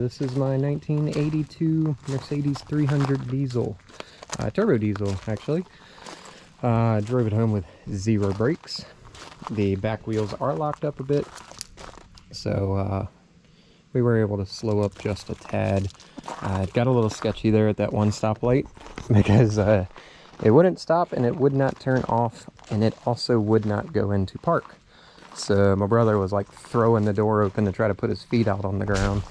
This is my 1982 Mercedes 300 diesel, turbo diesel actually. Drove it home with 0 brakes. The back wheels are locked up a bit, so we were able to slow up just a tad. It got a little sketchy there at that one stoplight because it wouldn't stop and it would not turn off, and it also would not go into park. So my brother was like throwing the door open to try to put his feet out on the ground.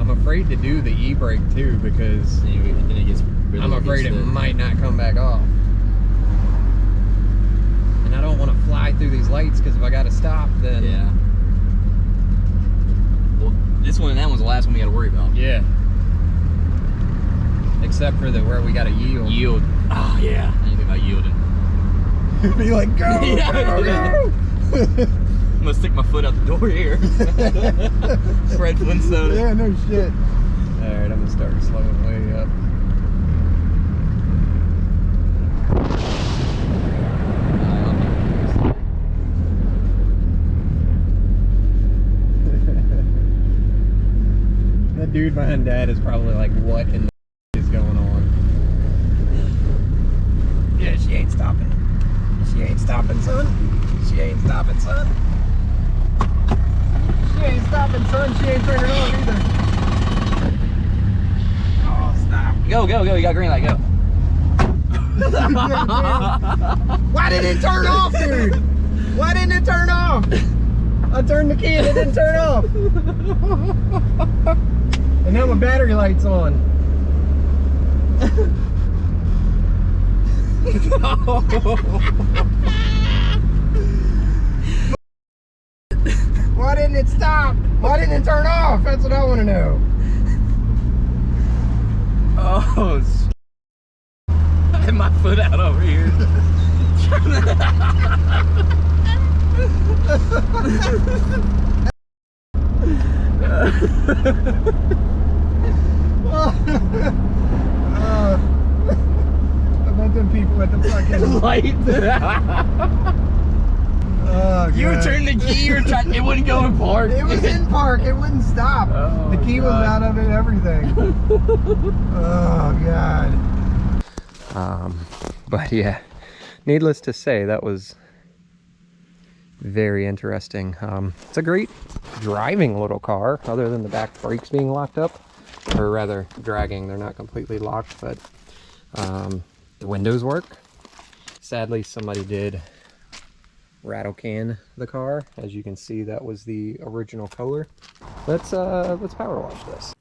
I'm afraid to do the e-brake too because then it gets really I'm afraid it might not come back off. And I don't want to fly through these lights because if I got to stop, then... Yeah. Well, this one and that one's the last one we got to worry about. Yeah. Except for where we got to yield. Yield. Oh, yeah. Anything about yielding. Be like, go, go, go! I'm gonna stick my foot out the door here. Fred Flintstone. Yeah, no shit. Alright, I'm gonna start slowing way up. That dude behind Dad is probably like, what in the is going on? Yeah, she ain't stopping. She ain't stopping, son. She ain't stopping, son. She ain't stopping, son. She ain't turning on either. Oh, stop. Go, go, go. You got green light. Go. Why didn't it turn off, dude? Why didn't it turn off? I turned the key and it didn't turn off. And now my battery light's on. Why didn't it stop? Why didn't it turn off? That's what I want to know. Oh, I had my foot out over here. I bet them people at the fucking Light. Oh, You God. turned the key, you were trying, it wouldn't go in park. It was in park, it wouldn't stop. Oh, the key was out of it, everything. Oh, God. But yeah, needless to say, that was very interesting. It's a great driving little car, other than the back brakes being locked up, or rather dragging. They're not completely locked, but the windows work. Sadly, somebody did rattle can the car. As you can see, that was the original color. Let's power wash this.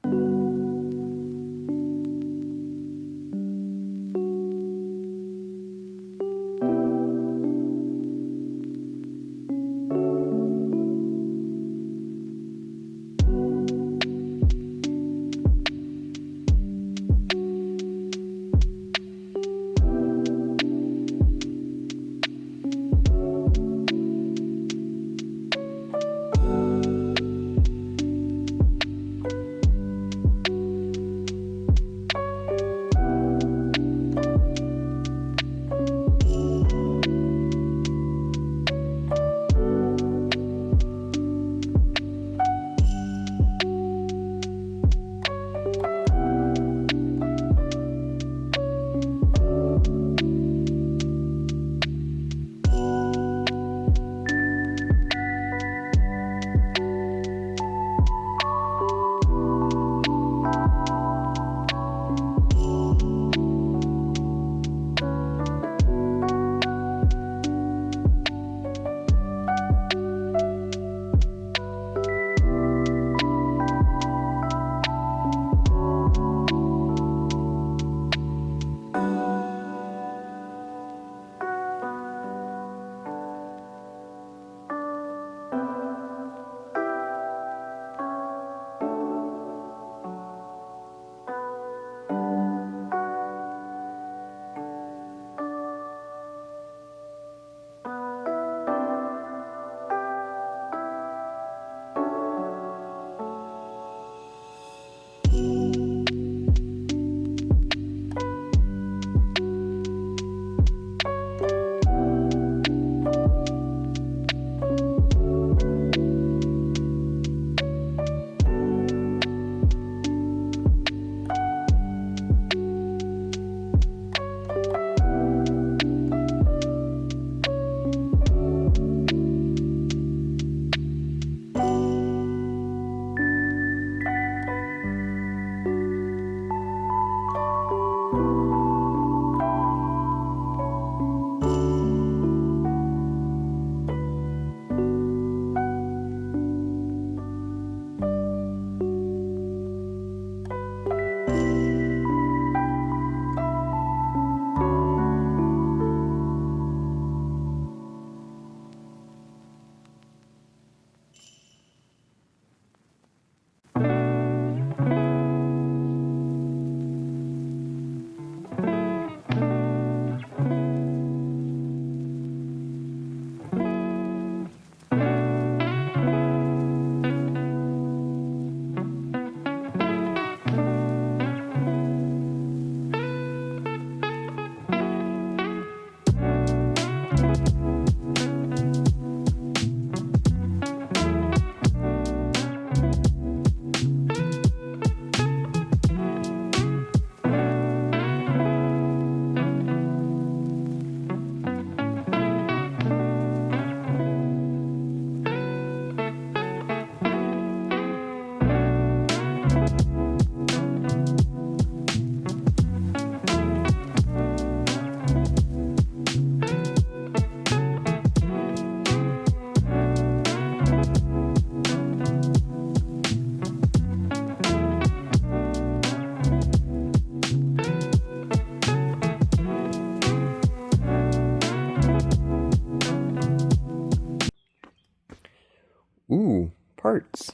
parts.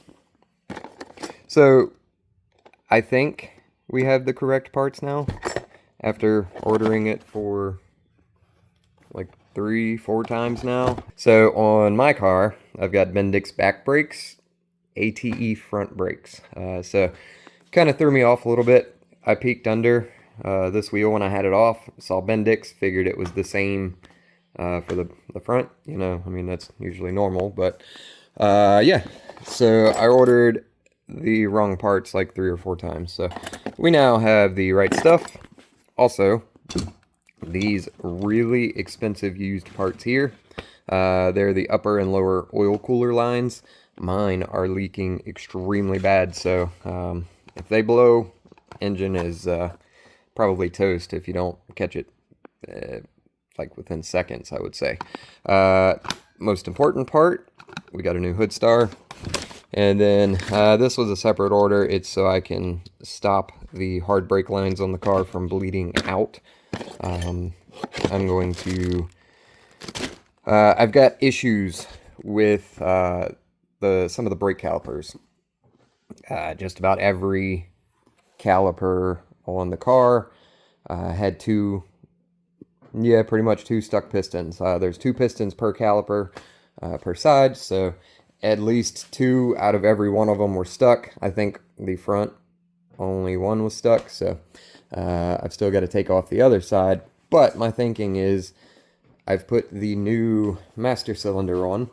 So I think we have the correct parts now after ordering it for like 3-4 times now. So on my car, I've got Bendix back brakes, ATE front brakes. So kind of threw me off a little bit. I peeked under this wheel when I had it off, saw Bendix, figured it was the same for the front. You know, I mean, that's usually normal, but yeah. So I ordered the wrong parts like 3 or 4 times. So we now have the right stuff. Also, these really expensive used parts here. They're the upper and lower oil cooler lines. Mine are leaking extremely bad, so if they blow, engine is probably toast if you don't catch it like within seconds, I would say. Most important part, we got a new hood star. And then this was a separate order. It's so I can stop the hard brake lines on the car from bleeding out. I'm going to... I've got issues with some of the brake calipers. Just about every caliper on the car had pretty much 2 stuck pistons. There's 2 pistons per caliper per side, so at least 2 out of every one of them were stuck. I think the front, only 1 was stuck, so I've still got to take off the other side. But my thinking is I've put the new master cylinder on,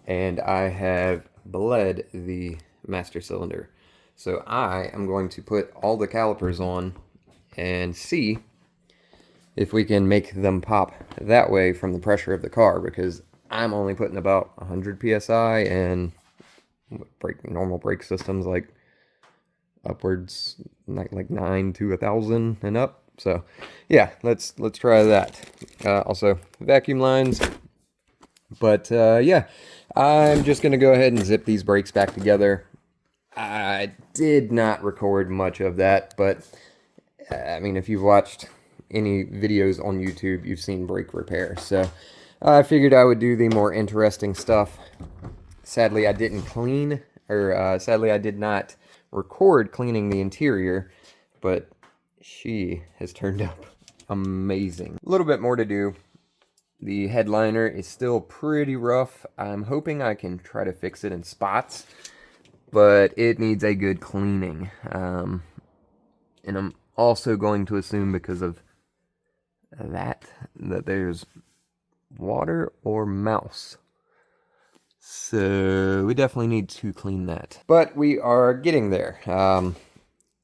and I have bled the master cylinder. So I am going to put all the calipers on and see if we can make them pop that way from the pressure of the car, because I'm only putting about 100 psi, and normal brake systems like upwards like 9 to 1,000 and up. So yeah, let's try that. Also vacuum lines. But yeah, I'm just gonna go ahead and zip these brakes back together. I did not record much of that, but I mean, if you've watched any videos on YouTube, you've seen brake repair. So I figured I would do the more interesting stuff. Sadly, I didn't clean, or sadly, I did not record cleaning the interior, but she has turned up amazing. A little bit more to do. The headliner is still pretty rough. I'm hoping I can try to fix it in spots, but it needs a good cleaning. And I'm also going to assume, because of that there's water or mouse. So we definitely need to clean that. But we are getting there.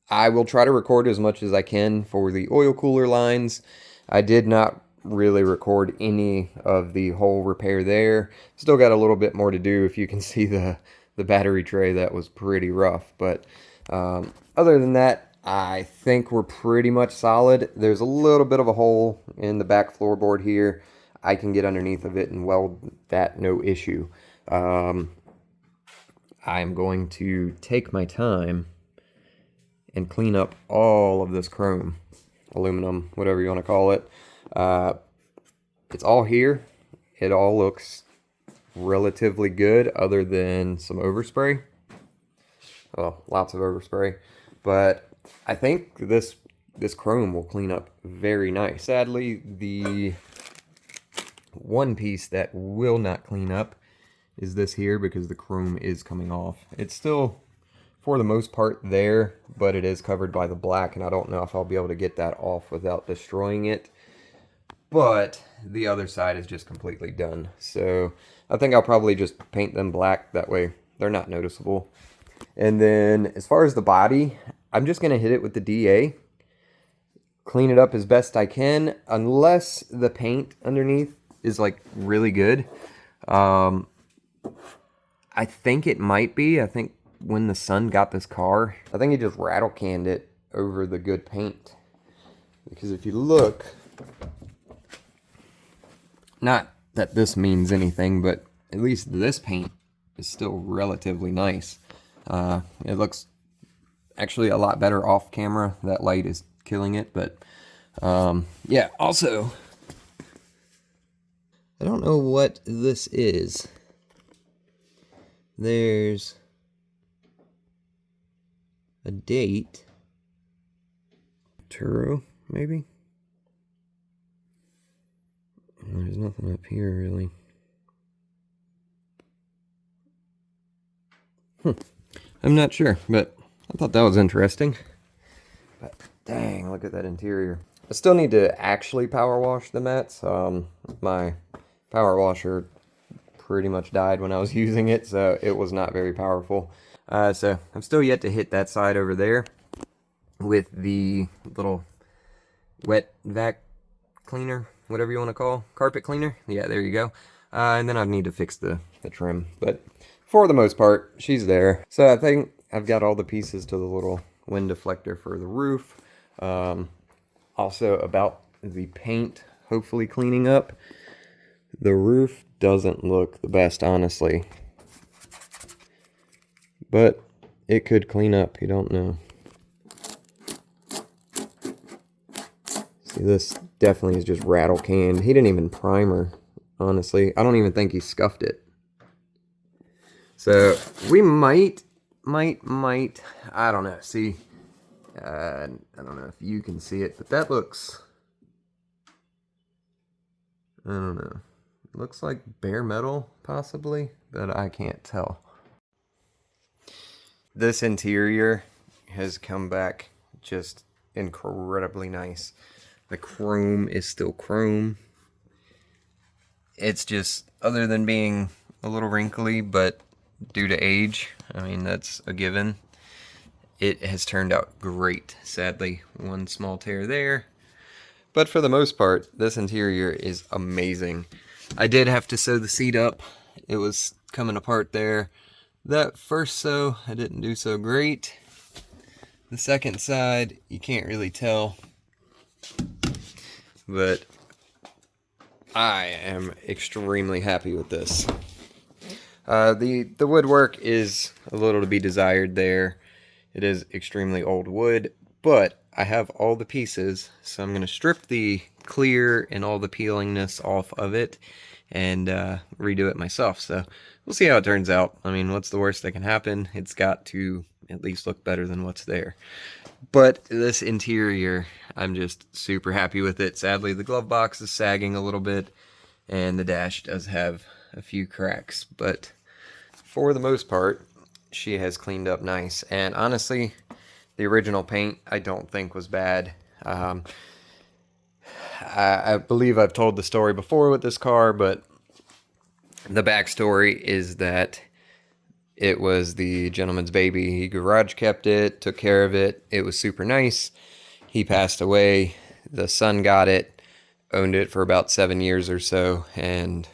I will try to record as much as I can for the oil cooler lines. I did not really record any of the whole repair there. Still got a little bit more to do. If you can see the battery tray, that was pretty rough. But other than that, I think we're pretty much solid. There's a little bit of a hole in the back floorboard here. I can get underneath of it and weld that, no issue. I'm going to take my time and clean up all of this chrome, aluminum, whatever you want to call it. It's all here. It all looks relatively good, other than some overspray. Well, lots of overspray. But I think this chrome will clean up very nice. Sadly, the one piece that will not clean up is this here, because the chrome is coming off. It's still, for the most part, there, but it is covered by the black, and I don't know if I'll be able to get that off without destroying it. But the other side is just completely done. So I think I'll probably just paint them black. That way they're not noticeable. And then as far as the body, I'm just going to hit it with the DA. Clean it up as best I can, unless the paint underneath is like really good. I think it might be. I think when the son got this car, I think he just rattle canned it over the good paint. Because if you look, not that this means anything, but at least this paint is still relatively nice. It looks actually a lot better off camera. That light is killing it, but yeah, also, I don't know what this is. there's a date. Turo, maybe? There's nothing up here, really. I'm not sure, but I thought that was interesting. But dang, look at that interior. I still need to actually power wash the mats. My power washer pretty much died when I was using it, so it was not very powerful. So I'm still yet to hit that side over there with the little wet vac cleaner, whatever you want to call, carpet cleaner. Yeah, there you go. And then I need to fix the trim, but for the most part, she's there. So I think I've got all the pieces to the little wind deflector for the roof. Also about the paint, hopefully cleaning up. The roof doesn't look the best, honestly, but it could clean up, you don't know. See, this definitely is just rattle canned. He didn't even primer, honestly. I don't even think he scuffed it. So we might, I don't know. See, I don't know if you can see it, but that looks, I don't know. It looks like bare metal, possibly, but I can't tell. This interior has come back just incredibly nice. The chrome is still chrome. It's just, other than being a little wrinkly, but due to age, I mean, that's a given. It has turned out great. Sadly, one small tear there. But for the most part, this interior is amazing. I did have to sew the seat up. It was coming apart there. That first sew, I didn't do so great. The second side, you can't really tell. But I am extremely happy with this. The woodwork is a little to be desired there. It is extremely old wood, but I have all the pieces, so I'm going to strip the clear and all the peelingness off of it and redo it myself. So we'll see how it turns out. I mean, what's the worst that can happen? It's got to at least look better than what's there. But this interior, I'm just super happy with it. Sadly, the glove box is sagging a little bit, and the dash does have a few cracks, but for the most part, she has cleaned up nice. And honestly, the original paint I don't think was bad. I believe I've told the story before with this car, but the backstory is that it was the gentleman's baby. He garage kept it, took care of it. It was super nice. He passed away. The son got it, owned it for about 7 years or so, and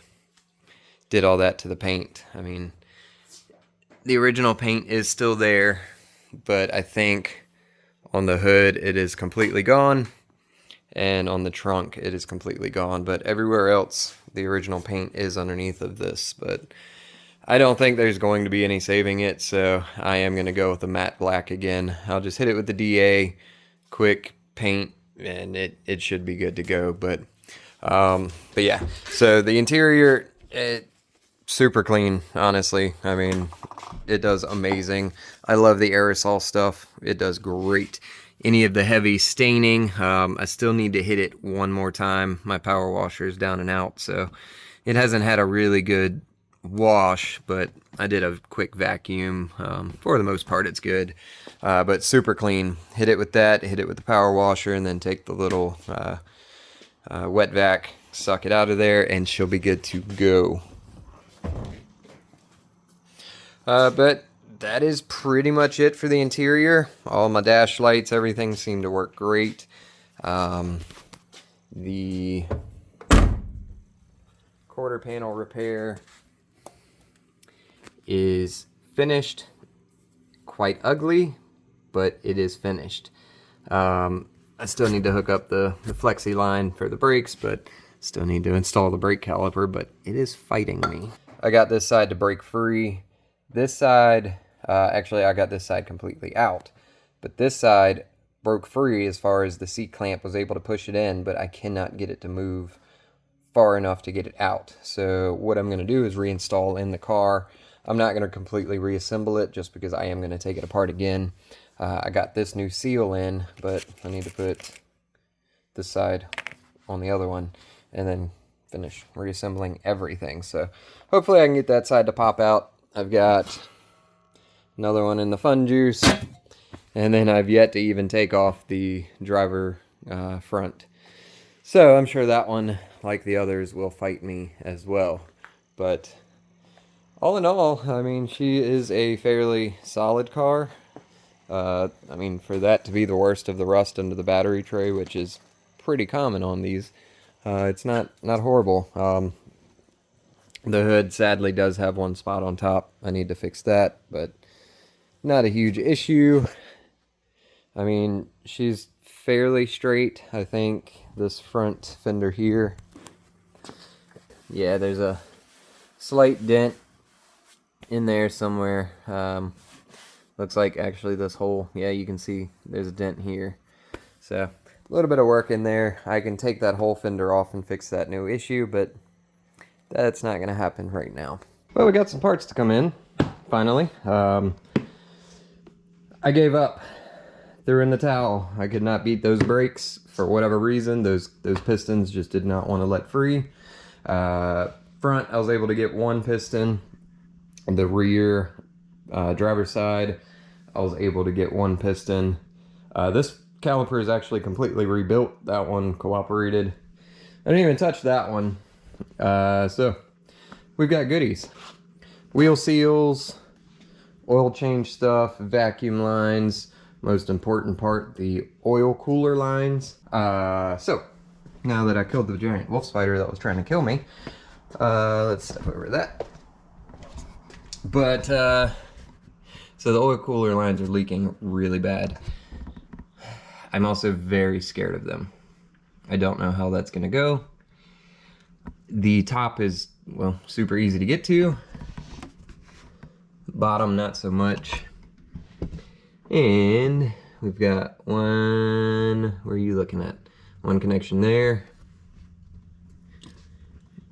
did all that to the paint. I mean, the original paint is still there, but I think on the hood it is completely gone, and on the trunk it is completely gone. But everywhere else, the original paint is underneath of this. But I don't think there's going to be any saving it, so I am going to go with the matte black again. I'll just hit it with the DA, quick paint, and it should be good to go. But yeah, so the interior, super clean, honestly. I mean, it does amazing. I love the aerosol stuff. It does great. Any of the heavy staining, I still need to hit it one more time. My power washer is down and out, so it hasn't had a really good wash, but I did a quick vacuum. For the most part, it's good, but super clean. Hit it with that, hit it with the power washer, and then take the little wet vac, suck it out of there, and she'll be good to go. But that is pretty much it for the interior. All my dash lights, everything seemed to work great. The quarter panel repair is finished. Quite ugly, but it is finished. I still need to hook up the flexi line for the brakes, but still need to install the brake caliper, but it is fighting me. I got this side to break free. This side, actually I got this side completely out, but this side broke free as far as the seat clamp was able to push it in, but I cannot get it to move far enough to get it out. So what I'm going to do is reinstall in the car. I'm not going to completely reassemble it just because I am going to take it apart again. I got this new seal in, but I need to put this side on the other one and then finish reassembling everything. So hopefully I can get that side to pop out. I've got another one in the fun juice, and then I've yet to even take off the driver front. So I'm sure that one, like the others, will fight me as well. But all in all, I mean, she is a fairly solid car. I mean, for that to be the worst of the rust under the battery tray, which is pretty common on these, it's not horrible. The hood sadly does have one spot on top. I need to fix that, but not a huge issue. I mean, she's fairly straight. I think this front fender here, yeah, there's a slight dent in there somewhere. Looks like actually this hole, yeah, you can see there's a dent here. So a little bit of work in there. I can take that whole fender off and fix that new issue, but that's not going to happen right now. Well, we got some parts to come in, finally. I gave up. Threw in the towel. I could not beat those brakes for whatever reason. Those pistons just did not want to let free. Front, I was able to get one piston. The rear, driver's side, I was able to get one piston. This caliper is actually completely rebuilt. That one cooperated. I didn't even touch that one. So we've got goodies. Wheel seals, oil change stuff, vacuum lines, most important part, the oil cooler lines. So now that I killed the giant wolf spider that was trying to kill me, let's step over that. But so the oil cooler lines are leaking really bad. I'm also very scared of them. I don't know how that's gonna go. The top is, well, super easy to get to. Bottom, not so much. And we've got one, where are you looking at? One connection there.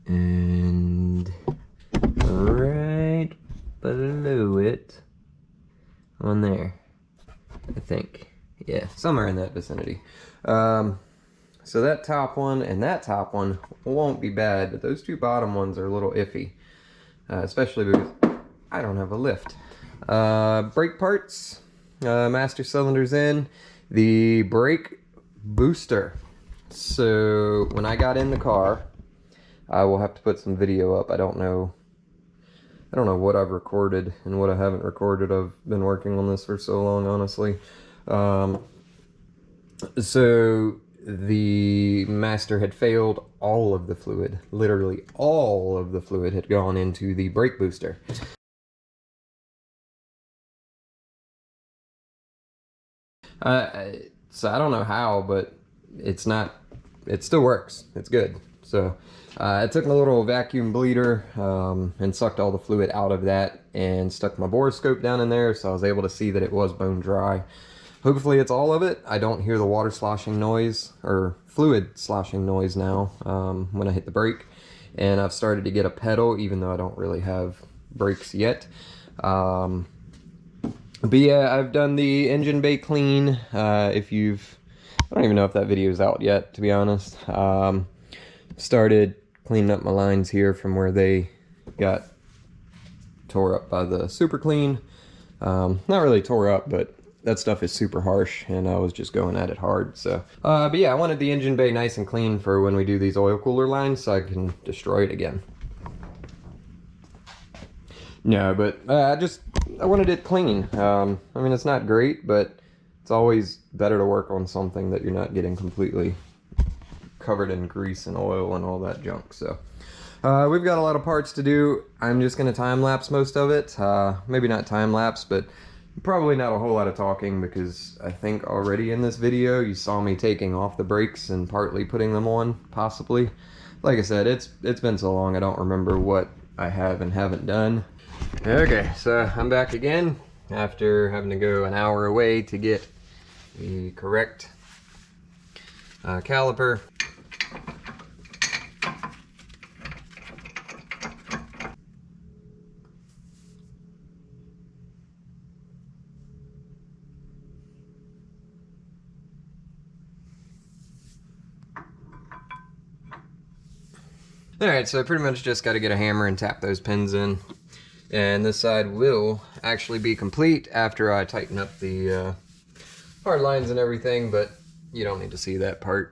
And right below it, on there, I think. Yeah, somewhere in that vicinity. So that top one and that top one won't be bad, but those two bottom ones are a little iffy. Especially because I don't have a lift. Brake parts. Master cylinders in, the brake booster. So when I got in the car, I will have to put some video up. I don't know what I've recorded and what I haven't recorded. I've been working on this for so long, honestly. So the Master had failed. All of the fluid, literally all of the fluid, had gone into the brake booster. So I don't know how, but it still works. It's good. So I took my little vacuum bleeder and sucked all the fluid out of that and stuck my borescope down in there, so I was able to see that it was bone dry. Hopefully it's all of it. I don't hear the water sloshing noise or fluid sloshing noise now when I hit the brake. And I've started to get a pedal, even though I don't really have brakes yet. But yeah, I've done the engine bay clean. I don't even know if that video is out yet, to be honest. Started cleaning up my lines here from where they got tore up by the super clean. Not really tore up, but that stuff is super harsh, and I was just going at it hard. So, but yeah, I wanted the engine bay nice and clean for when we do these oil cooler lines, so I can destroy it again. No, but I wanted it clean. I mean, it's not great, but it's always better to work on something that you're not getting completely covered in grease and oil and all that junk. So we've got a lot of parts to do. I'm just going to time lapse most of it. Maybe not time lapse, but probably not a whole lot of talking, because I think already in this video you saw me taking off the brakes and partly putting them on, possibly. Like I said, it's been so long I don't remember what I have and haven't done. Okay, so I'm back again after having to go an hour away to get the correct caliper. Alright, so I pretty much just got to get a hammer and tap those pins in. And this side will actually be complete after I tighten up the hard lines and everything, but you don't need to see that part.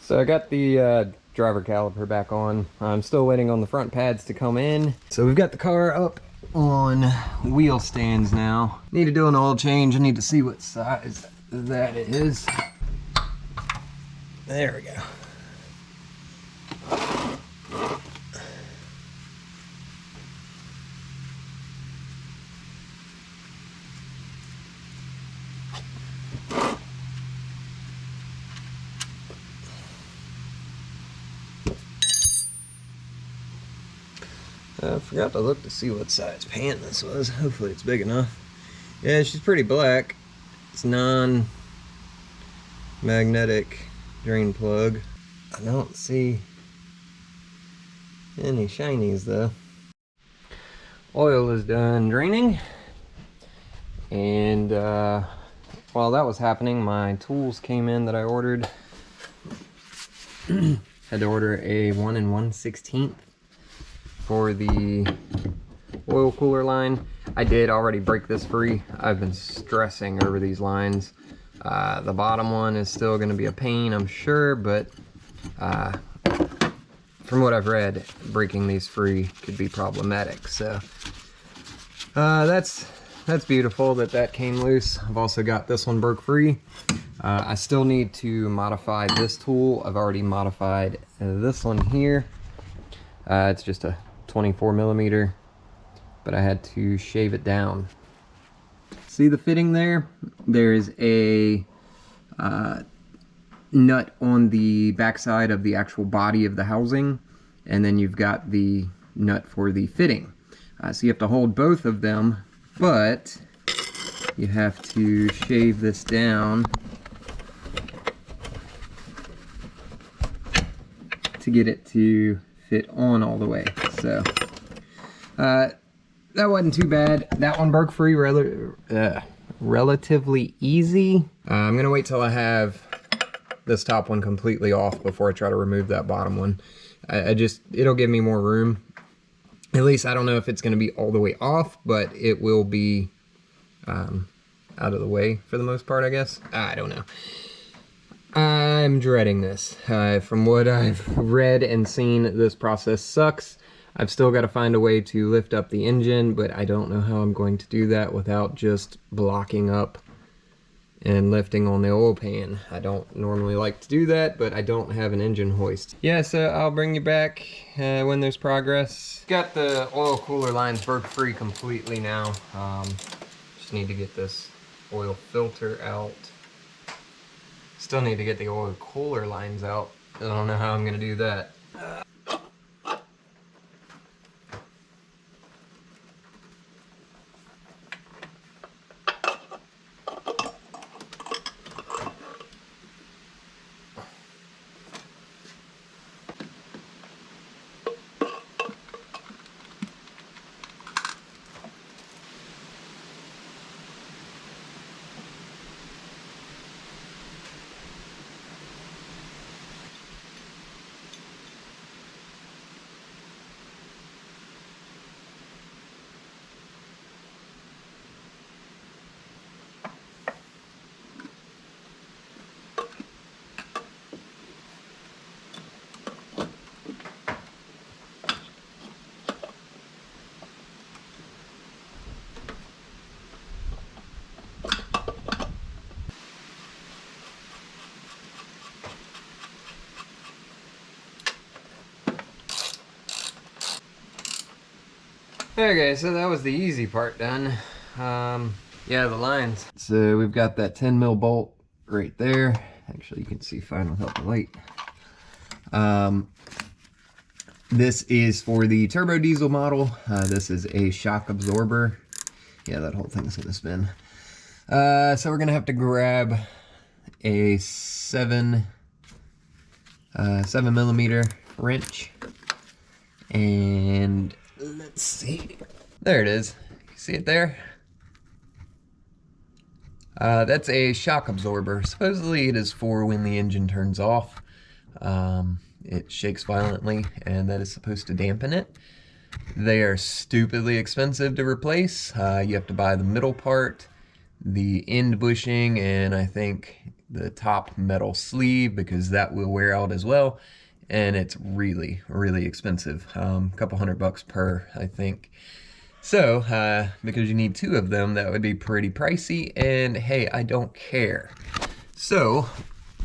So I got the driver caliper back on. I'm still waiting on the front pads to come in. So we've got the car up on wheel stands now. Need to do an oil change. I need to see what size that is. There we go. I forgot to look to see what size pan this was. Hopefully it's big enough. Yeah, she's pretty black. It's non-magnetic drain plug. I don't see any shinies though. Oil is done draining. And while that was happening, my tools came in that I ordered. Had to order a 1 1/16 for the oil cooler line. I did already break this free. I've been stressing over these lines. The bottom one is still going to be a pain, I'm sure, but from what I've read, breaking these free could be problematic. So that's beautiful that came loose. I've also got this one broke free. I still need to modify this tool. I've already modified this one here. It's just a 24 millimeter, but I had to shave it down. See the fitting there? There's a nut on the backside of the actual body of the housing, and then you've got the nut for the fitting. So you have to hold both of them, but you have to shave this down to get it to fit on all the way. So that wasn't too bad. That one broke free relatively easy. I'm gonna wait till I have this top one completely off before I try to remove that bottom one. It'll give me more room. At least I don't know if it's gonna be all the way off, but it will be out of the way for the most part, I guess. I don't know. I'm dreading this. From what I've read and seen, this process sucks. I've still got to find a way to lift up the engine, but I don't know how I'm going to do that without just blocking up and lifting on the oil pan. I don't normally like to do that, but I don't have an engine hoist. Yeah, so I'll bring you back when there's progress. Got the oil cooler lines broke free completely now. Just need to get this oil filter out. Still need to get the oil cooler lines out. I don't know how I'm gonna do that. Okay, so that was the easy part done. Yeah, the lines. So we've got that 10 mil bolt right there. Actually, you can see fine without the light. This is for the turbo diesel model. This is a shock absorber. Yeah, that whole thing's gonna spin. So we're gonna have to grab a 7mm wrench, and let's see. There it is. You see it there? That's a shock absorber. Supposedly it is for when the engine turns off. It shakes violently, and that is supposed to dampen it. They are stupidly expensive to replace. You have to buy the middle part, the end bushing, and I think the top metal sleeve, because that will wear out as well. And it's really, really expensive. A couple $100 per, I think. So, because you need 2 of them, that would be pretty pricey, and hey, I don't care. So,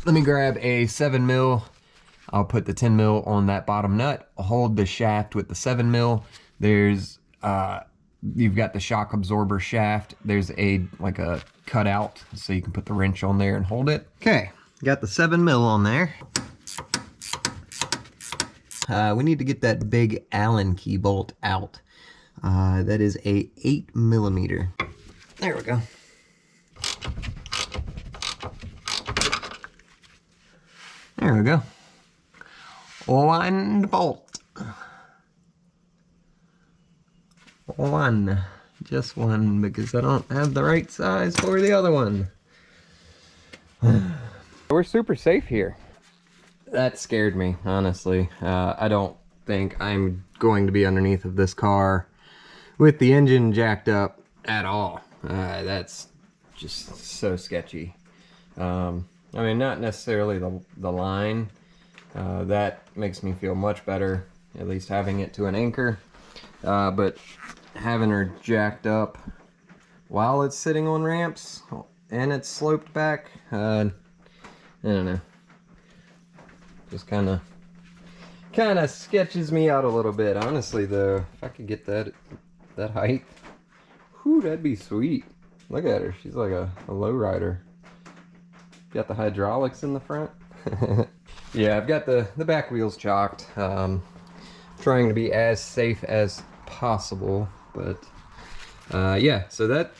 let me grab a 7mm. I'll put the 10mm on that bottom nut. I'll hold the shaft with the 7mm. There's, you've got the shock absorber shaft. There's like a cutout, so you can put the wrench on there and hold it. Okay, got the 7mm on there. We need to get that big Allen key bolt out. That is a 8mm. There we go. There we go. One bolt. One. Just one, because I don't have the right size for the other one. We're super safe here. That scared me, honestly. I don't think I'm going to be underneath of this car with the engine jacked up at all. That's just so sketchy. I mean, not necessarily the line. That makes me feel much better, at least having it to an anchor. But having her jacked up while it's sitting on ramps and it's sloped back, I don't know. Just kind of sketches me out a little bit. Honestly, though, if I could get that height, whew, that'd be sweet. Look at her. She's like a lowrider. Got the hydraulics in the front. Yeah, I've got the back wheels chalked. Trying to be as safe as possible, but yeah, so that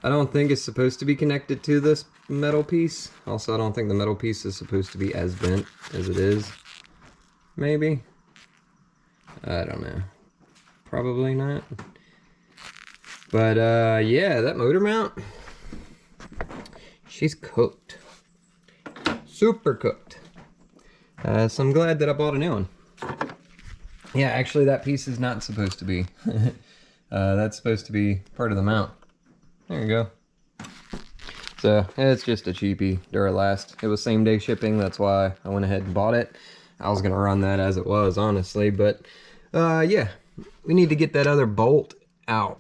I don't think is supposed to be connected to this metal piece. Also, I don't think the metal piece is supposed to be as bent as it is. Maybe? I don't know. Probably not. But yeah, that motor mount, she's cooked. Super cooked. So I'm glad that I bought a new one. Yeah, actually that piece is not supposed to be. That's supposed to be part of the mount. There you go. So it's just a cheapie, Duralast. It was same day shipping, that's why I went ahead and bought it. I was gonna run that as it was, honestly, but yeah, we need to get that other bolt out.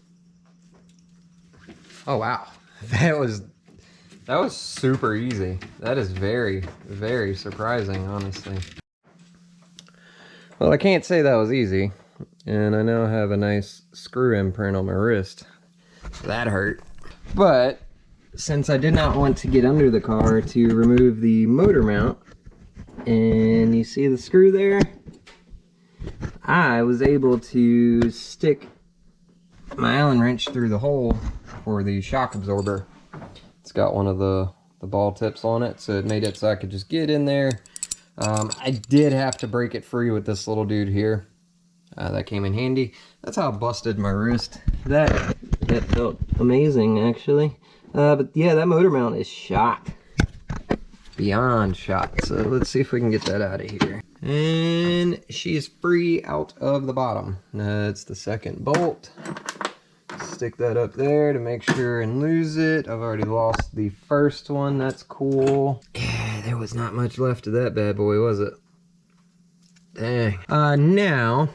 Oh wow, that was super easy. That is very, very surprising, honestly. Well, I can't say that was easy, and I now have a nice screw imprint on my wrist. That hurt. But since I did not want to get under the car to remove the motor mount, and you see the screw there, I was able to stick my Allen wrench through the hole for the shock absorber. It's got one of the ball tips on it, so it made it so I could just get in there. I did have to break it free with this little dude here. That came in handy. That's how I busted my wrist. That felt amazing, actually. But yeah, that motor mount is shot. Beyond shot. So let's see if we can get that out of here. And she is free out of the bottom. That's the second bolt. Stick that up there to make sure and lose it. I've already lost the first one. That's cool. Yeah, there was not much left of that bad boy, was it? Dang. Now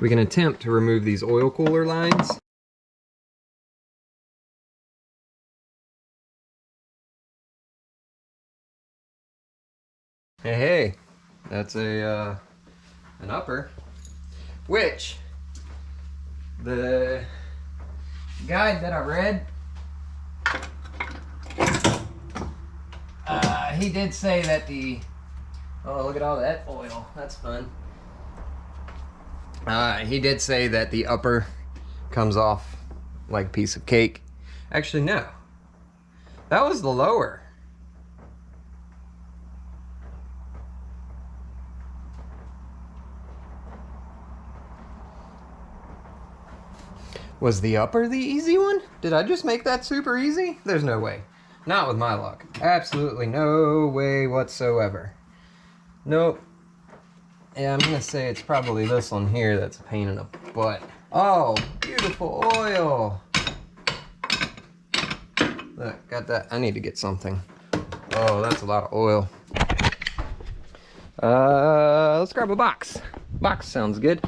we can attempt to remove these oil cooler lines. Hey, that's an upper, which The guide that I read, he did say that oh, look at all that oil. That's fun. He did say that the upper comes off like a piece of cake. Actually, no. That was the lower. Was the upper the easy one? Did I just make that super easy? There's no way. Not with my luck. Absolutely no way whatsoever. Nope. Yeah, I'm gonna say it's probably this one here that's a pain in the butt. Oh, beautiful oil. Look, got that. I need to get something. Oh, that's a lot of oil. Let's grab a box. Box sounds good.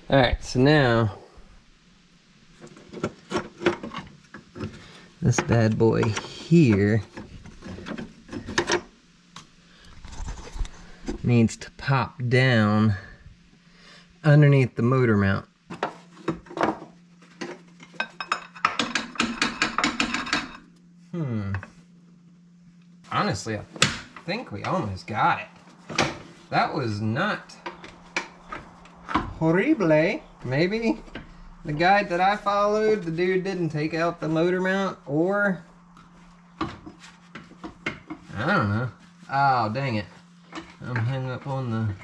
All right, so now this bad boy here needs to pop down underneath the motor mount. Honestly, I think we almost got it. That was not horrible. Maybe the guide that I followed, the dude didn't take out the motor mount, or I don't know. Oh, dang it. I'm hung up on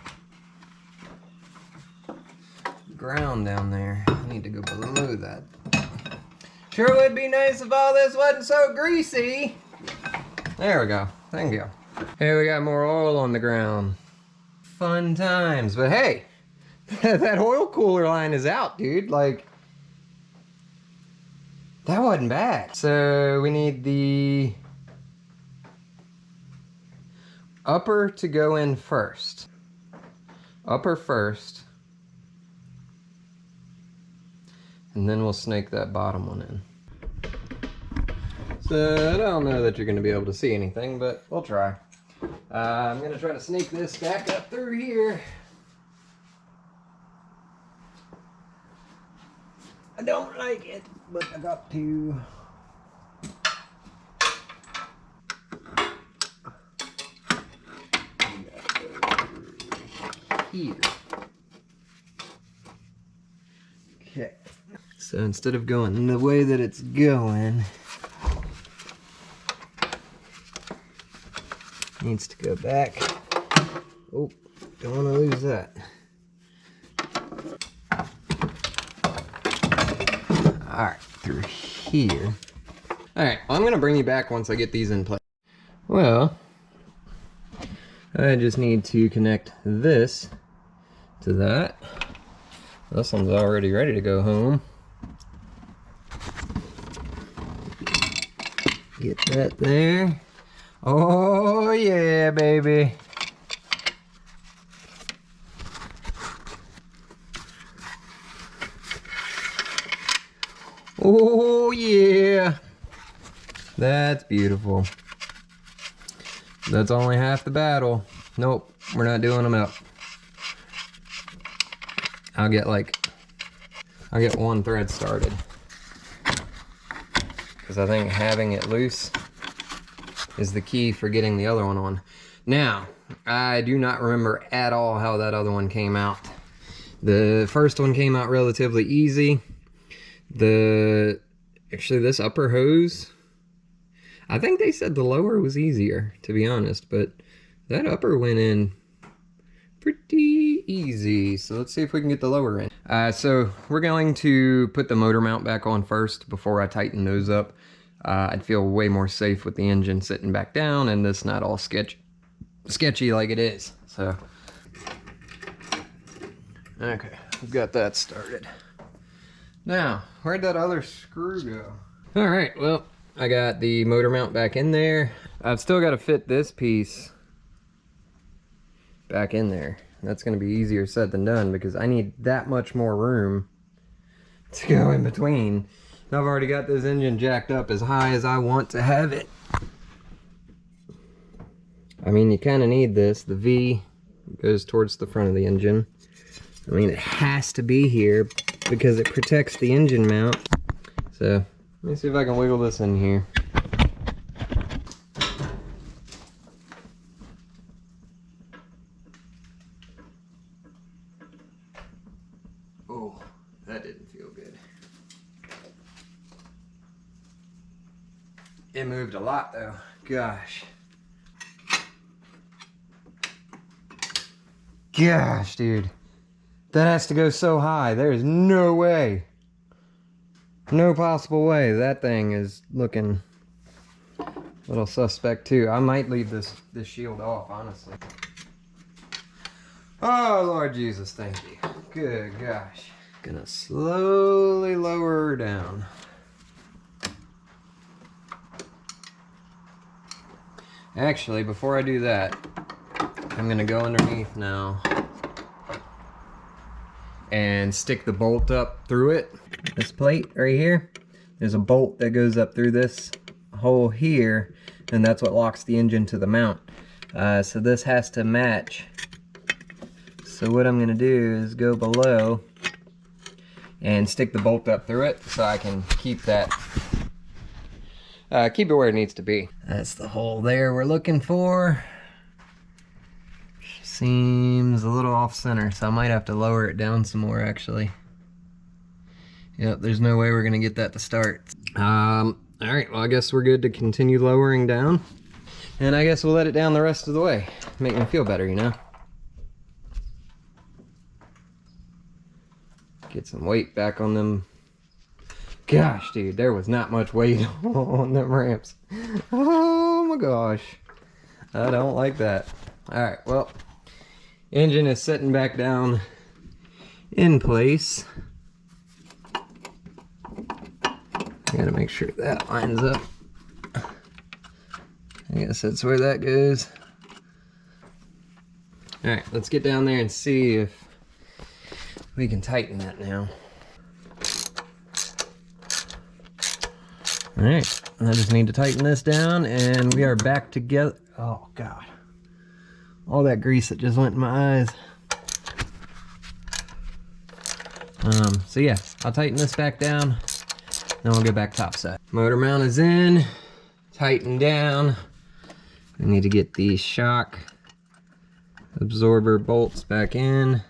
the ground down there. I need to go below that. Sure would be nice if all this wasn't so greasy. There we go. Thank you. Hey, we got more oil on the ground. Fun times. But hey, that oil cooler line is out, dude. Like, that wasn't bad. So we need the upper to go in first. Upper first. And then we'll snake that bottom one in. So I don't know that you're going to be able to see anything, but we'll try. I'm going to try to sneak this back up through here. I don't like it, but I got to. Here. Okay. So instead of going the way that it's going, needs to go back. Oh, don't want to lose that. Alright, through here. Alright, well, I'm going to bring you back once I get these in place. Well, I just need to connect this to that. This one's already ready to go home. Get that there. Oh yeah, baby. Oh yeah. That's beautiful. That's only half the battle. Nope, we're not doing them up. I'll get one thread started. Because I think having it loose is the key for getting the other one on. Now, I do not remember at all how that other one came out. The first one came out relatively easy. Actually, this upper hose, I think they said the lower was easier, to be honest, but that upper went in pretty easy. So let's see if we can get the lower in. So we're going to put the motor mount back on first before I tighten those up. I'd feel way more safe with the engine sitting back down and this not all sketchy like it is. So, okay, we've got that started. Now, where'd that other screw go? All right, well, I got the motor mount back in there. I've still got to fit this piece back in there. That's going to be easier said than done because I need that much more room to go in between. I've already got this engine jacked up as high as I want to have it. I mean, you kind of need this. The V goes towards the front of the engine. I mean, it has to be here, because it protects the engine mount. So let me see if I can wiggle this in here. Oh, that didn't feel good. It moved a lot though. Gosh. Gosh, dude. That has to go so high. There is no way. No possible way. That thing is looking a little suspect too. I might leave this shield off, honestly. Oh, Lord Jesus, thank you. Good gosh. Gonna slowly lower her down. Actually, before I do that, I'm gonna go underneath now and stick the bolt up through it. This plate right here, there's a bolt that goes up through this hole here, and that's what locks the engine to the mount. So this has to match. So what I'm gonna do is go below and stick the bolt up through it so I can keep that, keep it where it needs to be. That's the hole there we're looking for. Seems a little off center, so I might have to lower it down some more actually. Yep, there's no way we're gonna get that to start. All right, well I guess we're good to continue lowering down. And I guess we'll let it down the rest of the way. Make me feel better, you know? Get some weight back on them. Gosh, dude, there was not much weight on them ramps. Oh my gosh. I don't like that. All right, well, engine is sitting back down in place. I gotta make sure that lines up. I guess that's where that goes. All right, let's get down there and see if we can tighten that now. All right, I just need to tighten this down and we are back together. Oh God, all that grease that just went in my eyes. So yeah, I'll tighten this back down, then we'll go back topside. Motor mount is in, tightened down. I need to get the shock absorber bolts back in.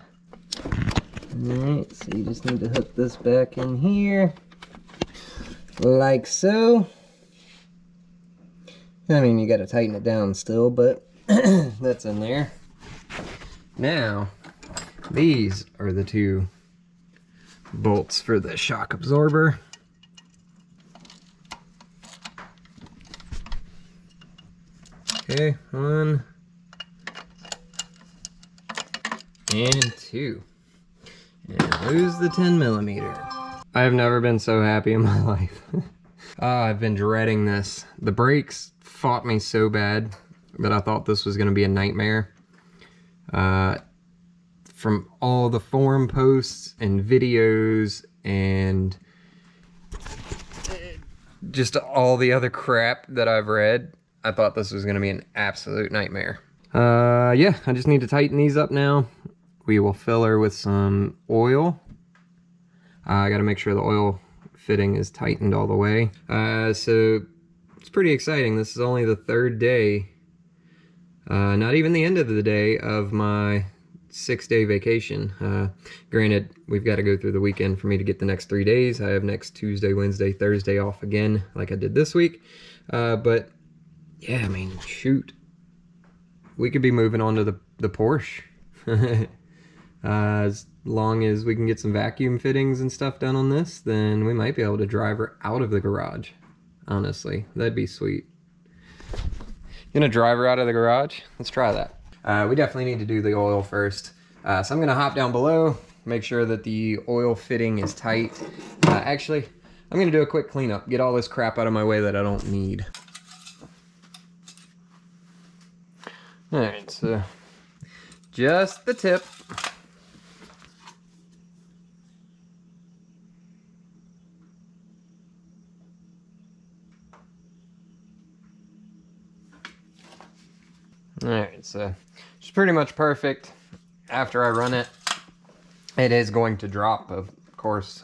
Alright, so you just need to hook this back in here, like so. I mean, you gotta tighten it down still, but that's in there. Now, these are the two bolts for the shock absorber. Okay, 1 and 2. And lose the 10mm. I have never been so happy in my life. I've been dreading this. The brakes fought me so bad that I thought this was gonna be a nightmare. From all the forum posts and videos and just all the other crap that I've read, I thought this was gonna be an absolute nightmare. Yeah, I just need to tighten these up now. We will fill her with some oil. I gotta make sure the oil fitting is tightened all the way. So it's pretty exciting. This is only the 3rd day, not even the end of the day of my 6-day vacation. Granted, we've got to go through the weekend for me to get the next 3 days. I have next Tuesday, Wednesday, Thursday off again, like I did this week. But yeah, I mean, shoot. We could be moving on to the Porsche. As long as we can get some vacuum fittings and stuff done on this, then we might be able to drive her out of the garage. Honestly, that'd be sweet. Gonna drive her out of the garage? Let's try that. We definitely need to do the oil first. So I'm gonna hop down below, make sure that the oil fitting is tight. Actually, I'm gonna do a quick cleanup, get all this crap out of my way that I don't need. All right, so just the tip. All right, so it's pretty much perfect. After I run it, it is going to drop, of course,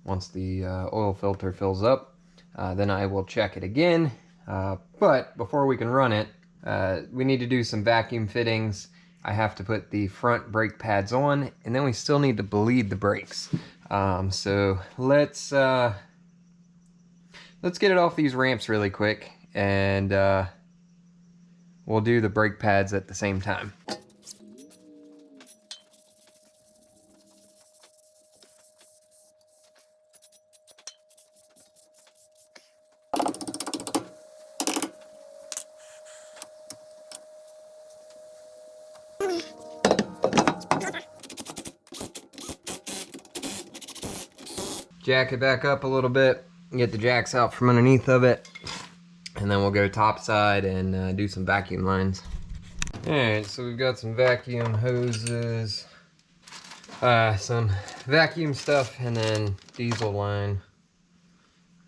once the oil filter fills up, then I will check it again. But before we can run it, we need to do some vacuum fittings. I have to put the front brake pads on, and then we still need to bleed the brakes. So let's get it off these ramps really quick, and we'll do the brake pads at the same time. Jack it back up a little bit, get the jacks out from underneath of it, and then we'll go topside and do some vacuum lines. Alright, so we've got some vacuum hoses, some vacuum stuff, and then diesel line.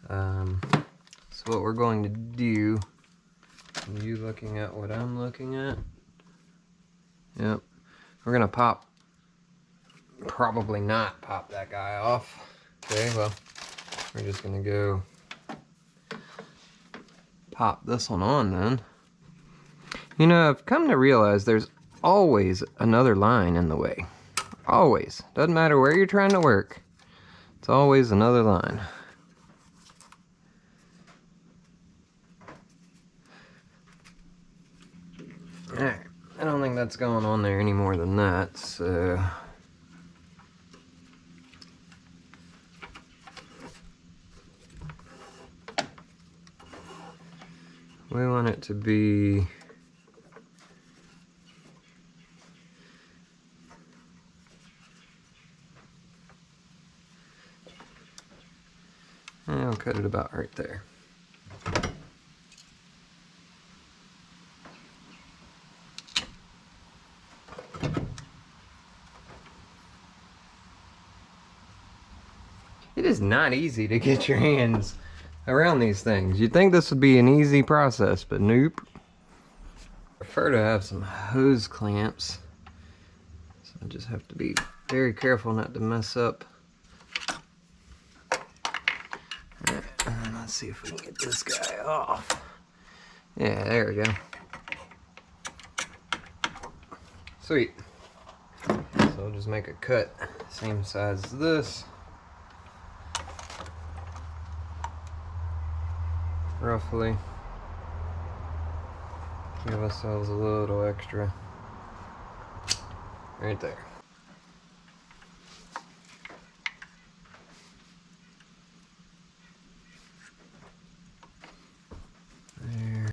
So what we're going to do, are you looking at what I'm looking at? Yep. We're gonna probably not pop that guy off. Okay, well, we're just gonna go pop this one on then. You know, I've come to realize there's always another line in the way. Always. Doesn't matter where you're trying to work. It's always another line. Alright, I don't think that's going on there any more than that, so... we want it to be... I'll cut it about right there. It is not easy to get your hands around these things. You'd think this would be an easy process, but nope. I prefer to have some hose clamps. So I just have to be very careful not to mess up. Alright, let's see if we can get this guy off. Yeah, there we go. Sweet. So I'll just make a cut same size as this. Roughly. Give ourselves a little extra. Right there. There.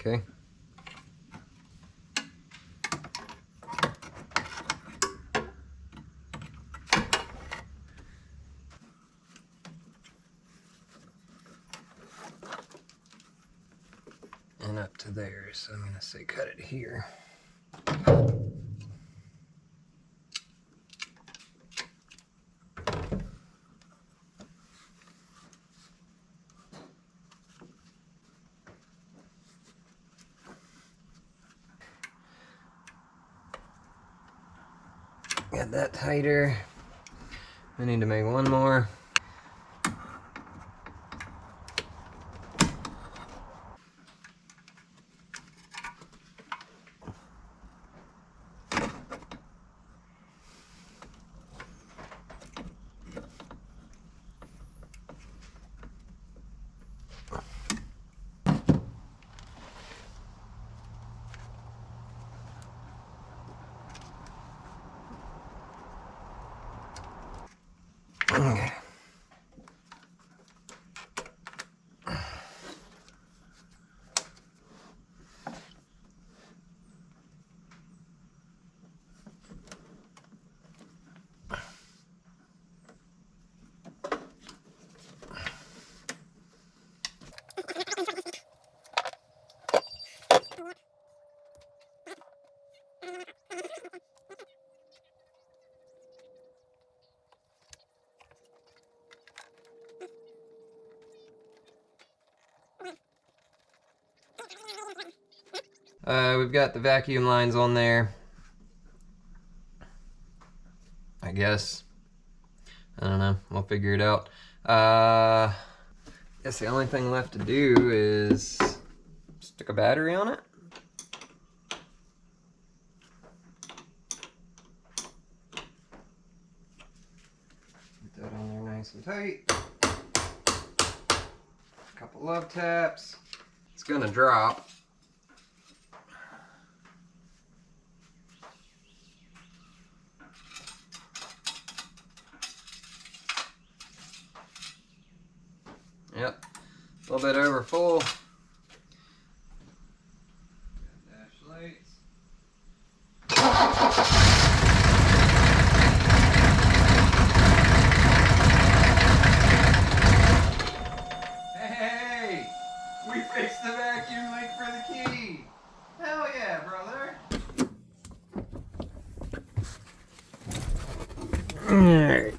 Okay. And up to there, so I'm gonna say cut it here. Got that tighter. I need to make one more. Okay. We've got the vacuum lines on there, I guess. I don't know, we'll figure it out. Guess the only thing left to do is stick a battery on it. Get that on there nice and tight. A couple love taps. It's gonna drop. Yep, a little bit over full. Dash lights. Hey, we fixed the vacuum leak for the key. Hell yeah, brother. Alright.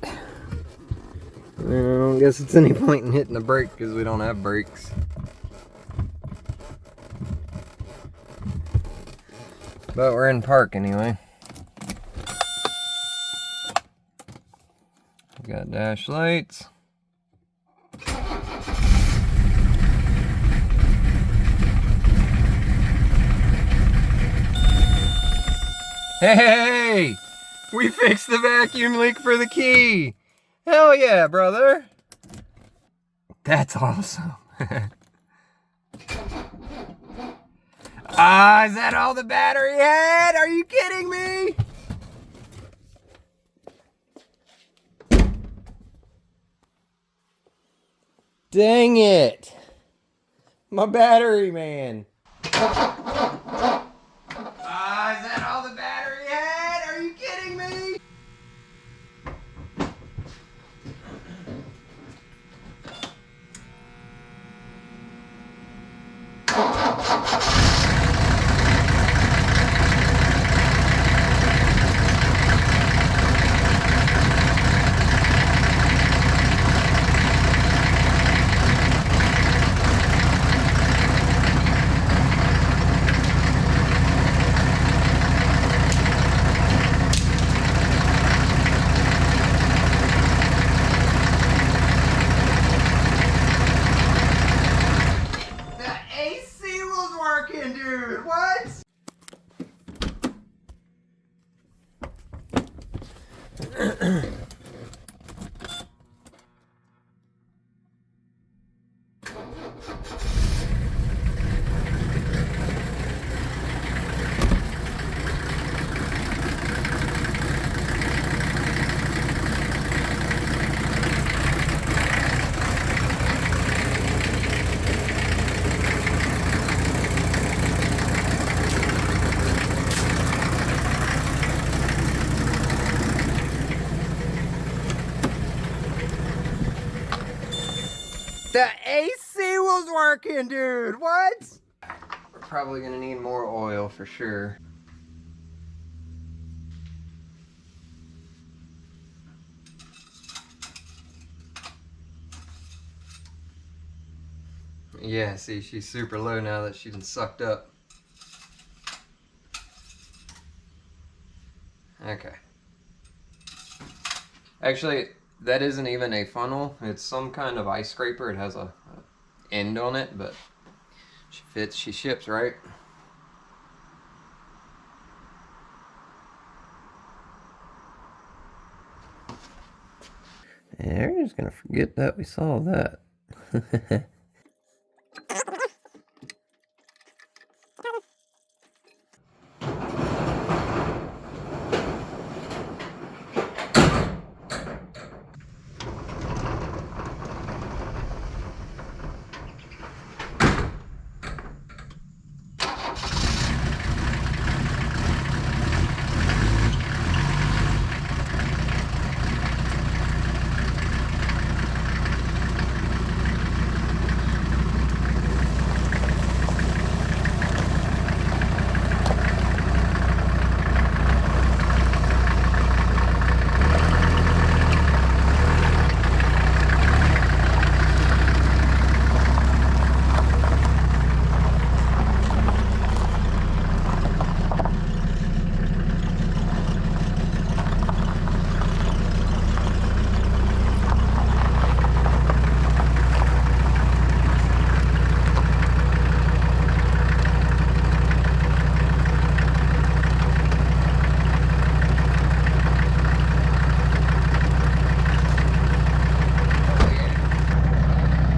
I don't guess it's any point in hitting the brake because we don't have brakes. But we're in park anyway. We got dash lights. Hey! We fixed the vacuum leak for the key! Hell yeah, brother! That's awesome. Is that all the battery had? Are you kidding me? Dang it! My battery, man. Is that all the battery had? Are you kidding me? Dude, what? The AC was working, dude. What? We're probably gonna need more oil for sure. Yeah, see, she's super low now that she's been sucked up. Okay. Actually, that isn't even a funnel. It's some kind of ice scraper. It has a end on it, but she fits, she ships, right? Yeah, we're just gonna forget that we saw that.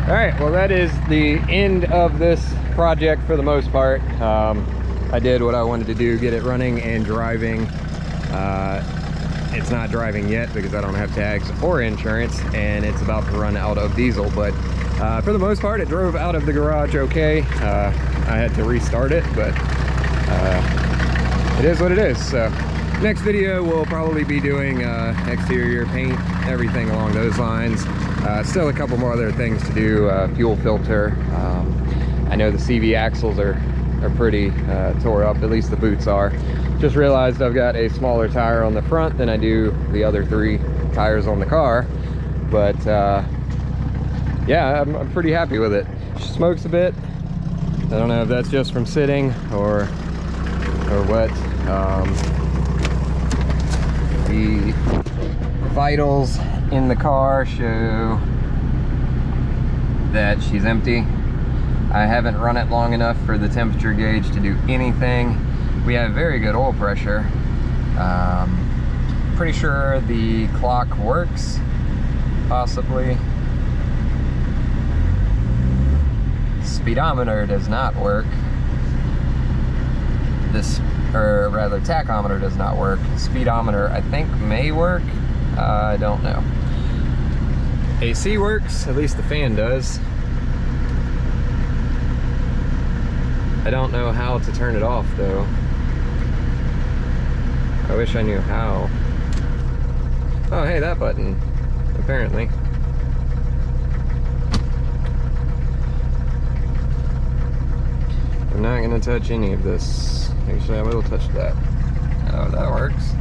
All right, well, that is the end of this project for the most part. I did what I wanted to do, get it running and driving. It's not driving yet because I don't have tags or insurance, and it's about to run out of diesel, but for the most part, it drove out of the garage okay. I had to restart it, but it is what it is. So next video, we'll probably be doing exterior paint, everything along those lines. Still a couple more other things to do, fuel filter. I know the CV axles are pretty tore up, at least the boots are. Just realized I've got a smaller tire on the front than I do the other 3 tires on the car, but yeah, I'm pretty happy with it. She smokes a bit. I don't know if that's just from sitting or what. The vitals in the car show that she's empty. I haven't run it long enough for the temperature gauge to do anything. We have very good oil pressure. Pretty sure the clock works, possibly. Speedometer does not work. Or rather, tachometer does not work. Speedometer, I think, may work. I don't know. AC works, at least the fan does. I don't know how to turn it off, though. I wish I knew how. Oh, hey, that button, apparently. I'm not gonna touch any of this. Actually, I will touch that. Oh, that works.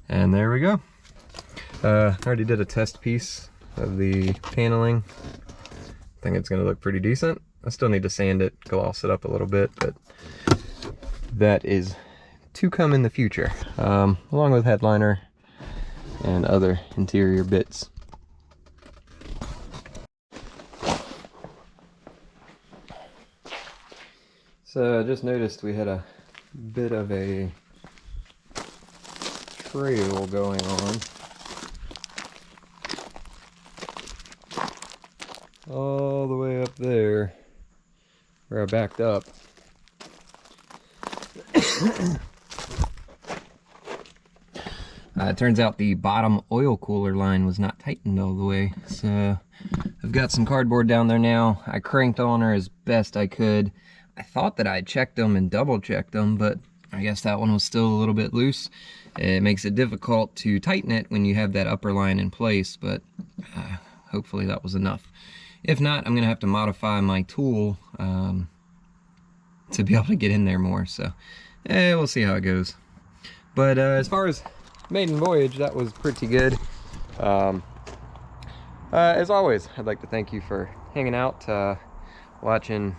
And there we go. I already did a test piece of the paneling. I think it's gonna look pretty decent. I still need to sand it, gloss it up a little bit, but that is to come in the future, along with headliner and other interior bits. So I just noticed we had a bit of a trail going on all the way up there where I backed up. It turns out the bottom oil cooler line was not tightened all the way, so I've got some cardboard down there now. I cranked on her as best I could. I thought that I checked them and double checked them, but I guess that one was still a little bit loose. It makes it difficult to tighten it when you have that upper line in place, but hopefully that was enough. If not, I'm gonna have to modify my tool to be able to get in there more, so we'll see how it goes. But as far as maiden voyage, that was pretty good. As always, I'd like to thank you for hanging out, watching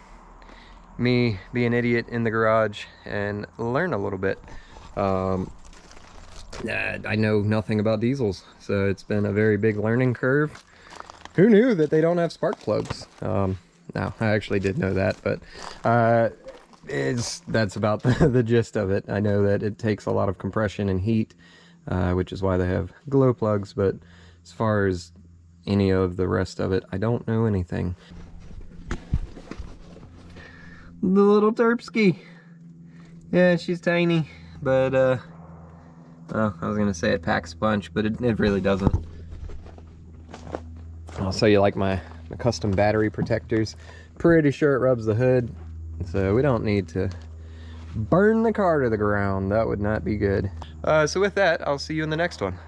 me be an idiot in the garage and learn a little bit. I know nothing about diesels, so it's been a very big learning curve. Who knew that they don't have spark plugs? No, I actually did know that, but that's about the gist of it. I know that it takes a lot of compression and heat, which is why they have glow plugs, but as far as any of the rest of it, I don't know anything. The little Terpsky. Yeah, she's tiny, but well, I was gonna say it packs a punch, but it really doesn't. Also, you like my custom battery protectors. Pretty sure it rubs the hood, so we don't need to burn the car to the ground. That would not be good. So with that, I'll see you in the next one.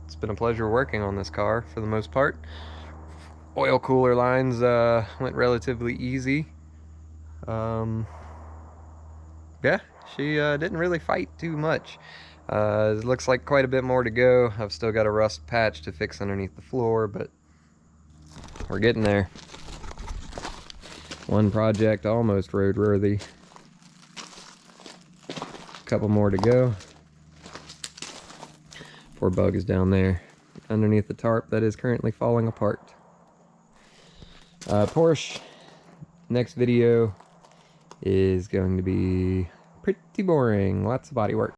It's been a pleasure working on this car for the most part. Oil cooler lines went relatively easy. Yeah, she didn't really fight too much. It looks like quite a bit more to go. I've still got a rust patch to fix underneath the floor, but we're getting there. One project almost roadworthy. Couple more to go. Poor bug is down there underneath the tarp that is currently falling apart. Porsche, next video is going to be pretty boring. Lots of body work.